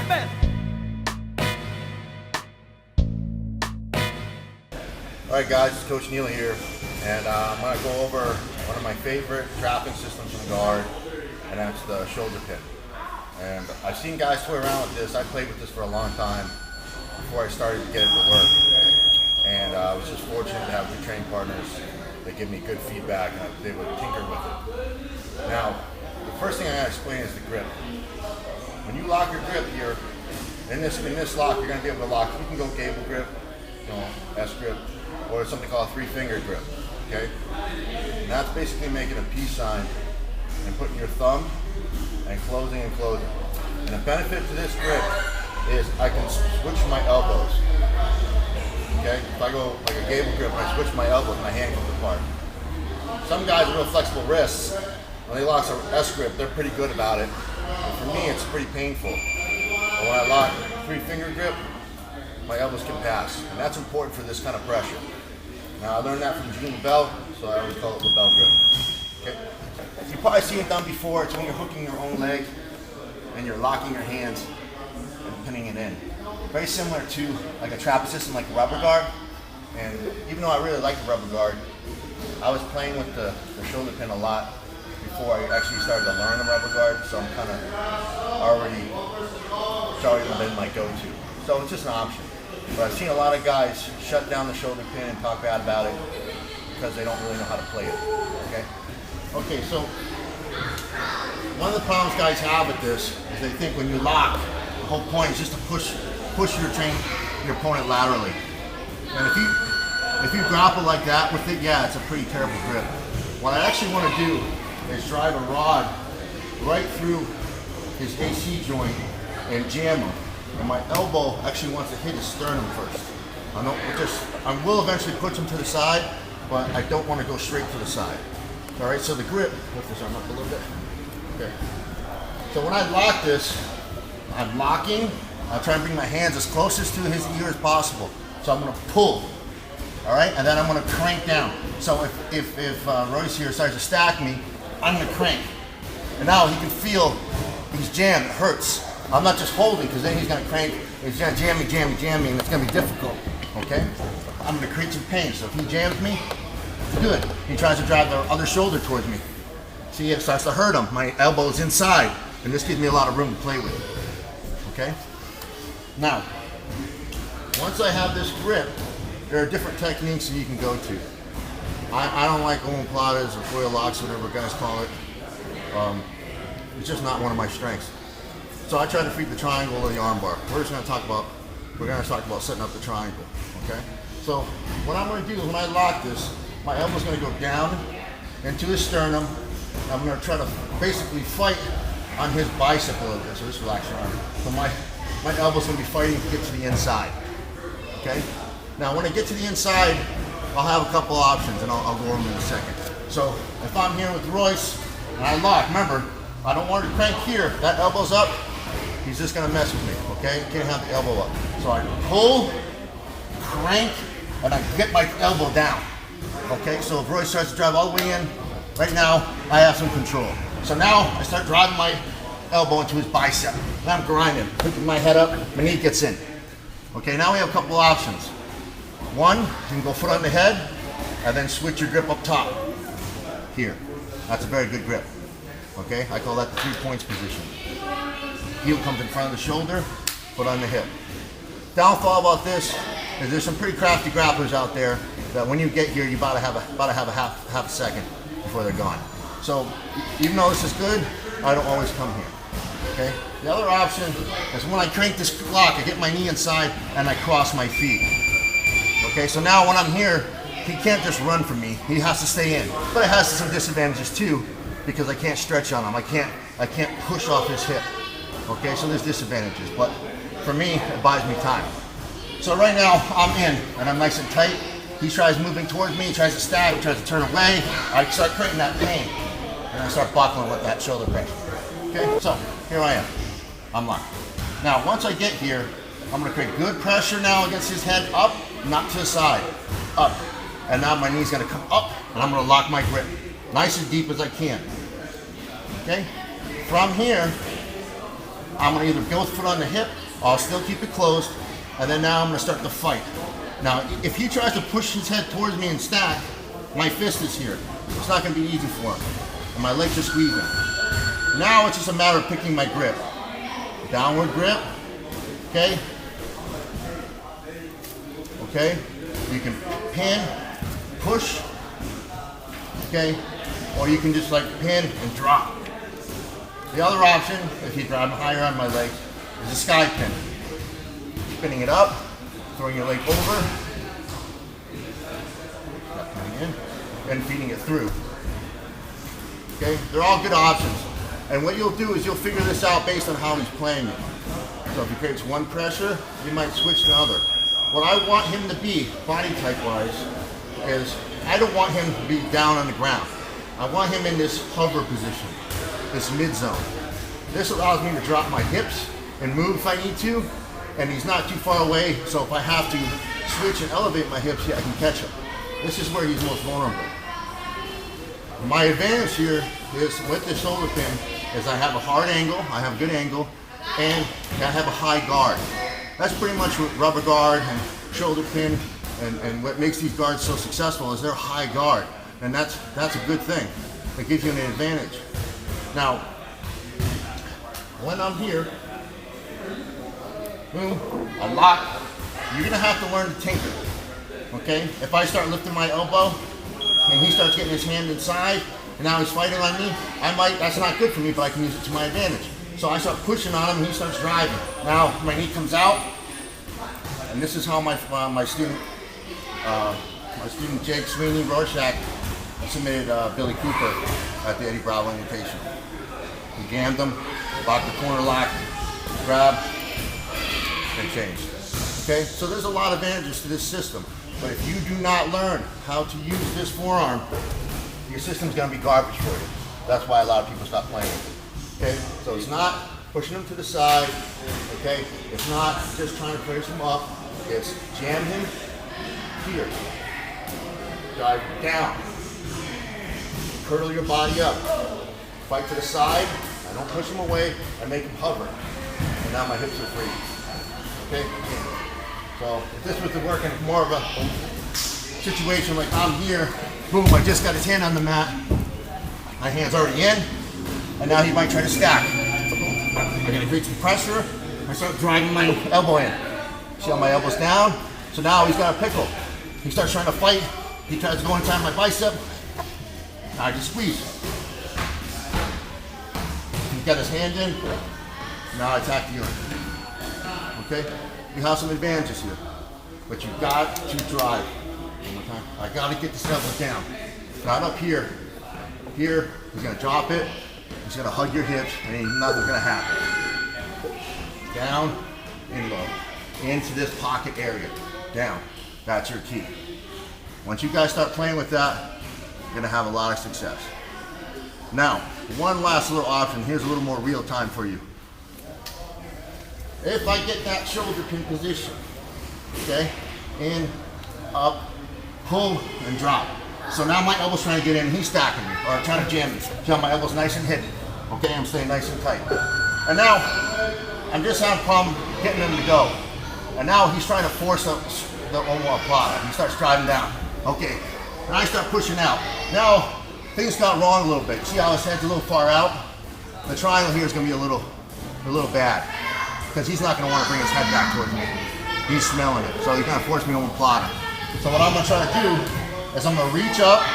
LeBell. Alright guys, it's Coach Neely here, and I'm going to go over one of my favorite trapping systems in the guard, and that's the shoulder pin. And I've seen guys toy around with this. I played with this for a long time before I started to get it to work. And I was just fortunate to have good training partners that give me good feedback and they would tinker with it. Now, the first thing I gotta explain is the grip. When you lock your grip here, in this lock, you're gonna be able to lock. You can go gable grip, S grip, or something called a 3-finger grip. Okay, and that's basically making a peace sign and putting your thumb and closing and closing. And the benefit to this grip is I can switch my elbows. Okay, if I go like a gable grip and I switch my elbows, my hand comes apart. Some guys with real flexible wrists, when they lock an S grip, they're pretty good about it. But for me, it's pretty painful. But when I lock a 3-finger grip, my elbows can pass, and that's important for this kind of pressure. Now I learned that from Gene LeBell, so I always call it LeBell grip. Okay, you've probably seen it done before. It's when you're hooking your own leg and you're locking your hands and pinning it in. Very similar to like a trap system like rubber guard. And even though I really like the rubber guard, I was playing with the shoulder pin a lot before I actually started to learn the rubber guard, so I'm kind of already starting to been my go-to. So it's just an option. But I've seen a lot of guys shut down the shoulder pin and talk bad about it because they don't really know how to play it. Okay, so one of the problems guys have with this is they think when you lock, the whole point is just to push your opponent laterally. And if you grapple like that with it, yeah, it's a pretty terrible grip. What I actually want to do is drive a rod right through his AC joint and jam him. And my elbow actually wants to hit his sternum first. I will eventually push him to the side, but I don't want to go straight to the side. All right, so the grip, lift this arm up a little bit. Okay. So when I lock this, I'm locking. I'll try and bring my hands as closest to his ear as possible. So I'm going to pull, all right, and then I'm going to crank down. So if Royce here starts to stack me, I'm going to crank. And now he can feel he's jammed. It hurts. I'm not just holding, because then he's going to crank. He's going to jam me, and it's going to be difficult. Okay, I'm going to create some pain. So if he jams me, good. He tries to drive the other shoulder towards me. See, it starts to hurt him. My elbow's inside, and this gives me a lot of room to play with. Okay? Now, once I have this grip, there are different techniques that you can go to. I don't like omoplatas or foil locks, whatever guys call it. It's just not one of my strengths. So I try to feed the triangle or the armbar. We're going to talk about setting up the triangle. Okay? So what I'm going to do is when I lock this, my elbow's going to go down into his sternum. I'm going to try to basically fight on his bicep a little bit. So just relax your arm. So my elbow's going to be fighting to get to the inside. Okay? Now when I get to the inside, I'll have a couple options, and I'll go over them in a second. So if I'm here with Royce and I lock, remember, I don't want to crank here. That elbow's up. He's just going to mess with me. Okay? Can't have the elbow up. So I pull, crank, and I get my elbow down. Okay, so if Royce starts to drive all the way in, right now I have some control. So now I start driving my elbow into his bicep. And I'm grinding, picking my head up, my knee gets in. Okay, now we have a couple options. One, you can go foot on the head, and then switch your grip up top. Here, that's a very good grip. Okay, I call that the 3 points position. Heel comes in front of the shoulder, foot on the hip. Downfall about this is there's some pretty crafty grapplers out there that when you get here, you about to have a half a second before they're gone. So even though this is good, I don't always come here. Okay. The other option is when I crank this lock, I get my knee inside and I cross my feet. Okay. So now when I'm here, he can't just run from me. He has to stay in. But it has some disadvantages too, because I can't stretch on him. I can't push off his hip. Okay. So there's disadvantages, but for me, it buys me time. So right now I'm in and I'm nice and tight. He tries moving towards me, he tries to stab, he tries to turn away. I start creating that pain and I start buckling with that shoulder pressure. Okay, so here I am. I'm locked. Now once I get here, I'm going to create good pressure now against his head, up, not to the side, up. And now my knee's going to come up and I'm going to lock my grip. Nice and deep as I can. Okay, from here, I'm gonna either go with foot on the hip, or I'll still keep it closed, and then now I'm gonna start the fight. Now, if he tries to push his head towards me and stack, my fist is here. It's not gonna be easy for him, and my legs are squeezing. Now it's just a matter of picking my grip. Downward grip, okay? Okay? You can pin, push, okay? Or you can just like pin and drop. The other option, if you drive higher on my legs, is a sky pin. Spinning it up, throwing your leg over, coming in, and feeding it through. Okay? They're all good options. And what you'll do is you'll figure this out based on how he's playing it. So if he creates one pressure, you might switch to another. What I want him to be, body type wise, is I don't want him to be down on the ground. I want him in this hover position, this mid zone. This allows me to drop my hips and move if I need to, and he's not too far away, so if I have to switch and elevate my hips, yeah, I can catch him. This is where he's most vulnerable. My advantage here is with the shoulder pin is I have a hard angle, I have a good angle, and I have a high guard. That's pretty much what rubber guard and shoulder pin and what makes these guards so successful is they're high guard. And that's a good thing. It gives you an advantage. Now, when I'm here, boom, I lock, you're gonna have to learn to tinker, okay? If I start lifting my elbow and he starts getting his hand inside and now he's fighting on me, that's not good for me, but I can use it to my advantage. So I start pushing on him and he starts driving. Now my knee comes out, and this is how my student Jake Sweeney Rorschach submitted Billy Cooper at the Eddie Bravo invitation. He jammed him, locked the corner lock, grab, and changed. Okay, so there's a lot of advantages to this system, but if you do not learn how to use this forearm, your system's gonna be garbage for you. That's why a lot of people stop playing with it. Okay, so it's not pushing them to the side, okay? It's not just trying to push them up, it's jam him here, drive down, curl your body up, fight to the side, I don't push him away, I make him hover, and now my hips are free, okay? So if this was to work in more of a situation like I'm here, boom, I just got his hand on the mat, my hand's already in, and now he might try to stack. I'm gonna create some pressure, I start driving my elbow in. See how my elbow's down? So now he's got a pickle. He starts trying to fight, he tries to go inside my bicep, now I just squeeze. He's got his hand in, now I attack the urine. Okay? You have some advantages here, but you've got to drive. One more time. I got to get this elbow down. Not up here. Here, he's going to drop it, he's going to hug your hips, and nothing's going to happen. Down and low. Into this pocket area. Down. That's your key. Once you guys start playing with that, you're going to have a lot of success. Now, one last little option. Here's a little more real time for you. If I get that shoulder pin position, okay, in, up, pull, and drop. So now my elbow's trying to get in, and he's stacking me, or trying to jam me. See how my elbow's nice and hidden. Okay, I'm staying nice and tight. And now, I'm just having a problem getting him to go. And now he's trying to force up the omoplata. He starts driving down. Okay, and I start pushing out. Now, things got wrong a little bit. See how his head's a little far out? The triangle here is gonna be a little bad, because he's not gonna want to bring his head back towards me. He's smelling it, so he's gonna force me omoplata. So what I'm gonna try to do is I'm gonna reach up,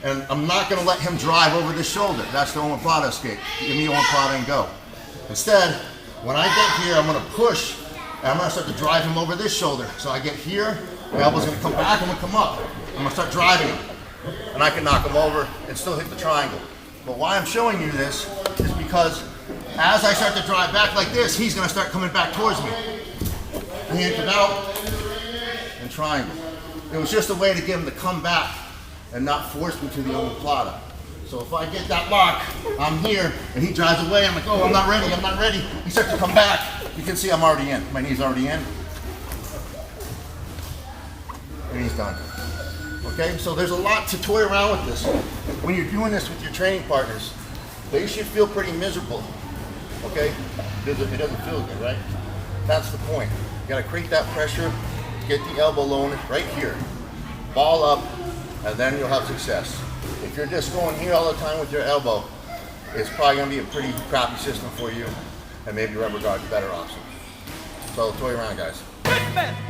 and I'm not gonna let him drive over the shoulder. That's the omoplata escape. Give me omoplata and go. Instead, when I get here, I'm gonna push, and I'm gonna start to drive him over this shoulder. So I get here, my elbow's gonna come back, I'm gonna come up. I'm gonna start driving him, and I can knock him over and still hit the triangle. But why I'm showing you this is because as I start to drive back like this, he's gonna start coming back towards me. Hand come out, and triangle. It was just a way to get him to come back and not force me to the omoplata. So if I get that lock, I'm here, and he drives away, I'm like, oh, I'm not ready, I'm not ready. He starts to come back. You can see I'm already in. My knee's already in. And he's done. Okay, so there's a lot to toy around with this. When you're doing this with your training partners, they should feel pretty miserable. okay, it doesn't feel good, right? That's the point. You gotta create that pressure, get the elbow loan right here, ball up, and then you'll have success. If you're just going here all the time with your elbow, it's probably gonna be a pretty crappy system for you, and maybe rubber guard's a better option. So toy around, guys.